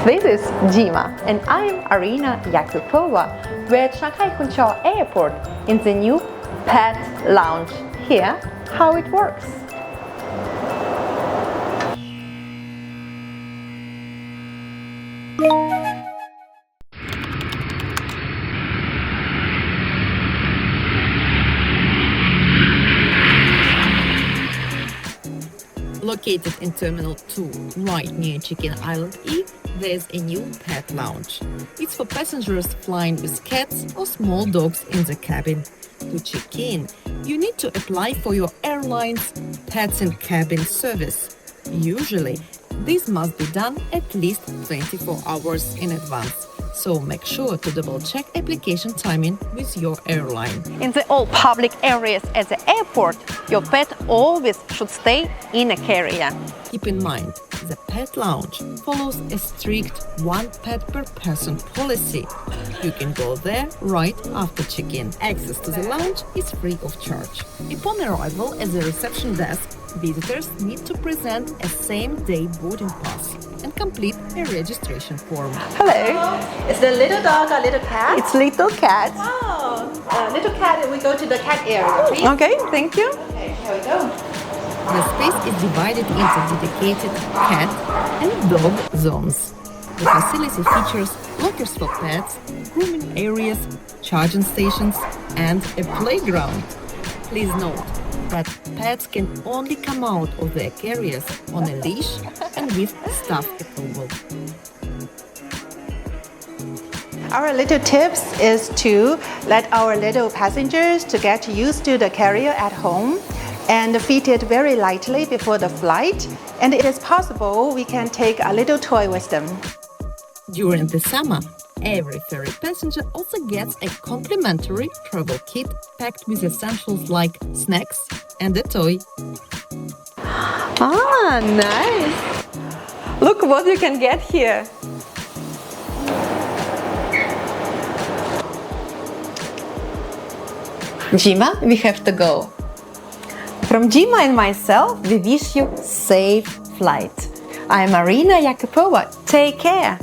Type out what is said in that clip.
This is Dima and I am Arina Yakupova. We're at Shanghai Hongqiao Airport in the new pet lounge. Here, how it works. Located in Terminal 2, right near Check-in Island E, there's a new pet lounge. It's for passengers flying with cats or small dogs in the cabin. To check in, you need to apply for your airline's Pets in Cabin service. Usually, this must be done at least 24 hours in advance. So make sure to double-check application timing with your airline. In the all public areas at the airport, your pet always should stay in a carrier. Keep in mind, the pet lounge follows a strict one pet per person policy. You can go there right after check-in. Access to the lounge is free of charge. Upon arrival at the reception desk, visitors need to present a same-day boarding pass and complete a registration form. Hello. Is the little dog a little cat? It's little cat. Oh, little cat, we go to the cat area, please. Okay, thank you. Okay, here we go. The space is divided into dedicated cat and dog zones. The facility features lockers for pets, grooming areas, charging stations, and a playground. Please note that pets can only come out of their carriers on a leash and with staff approval. Our little tips is to let our little passengers to get used to the carrier at home and feed it very lightly before the flight. And it is possible we can take a little toy with them. During the summer, every ferry passenger also gets a complimentary travel kit packed with essentials like snacks and a toy. Ah, nice. Look what you can get here. Dima, we have to go. From Dima and myself, we wish you safe flight. I'm Arina Yakupova. Take care.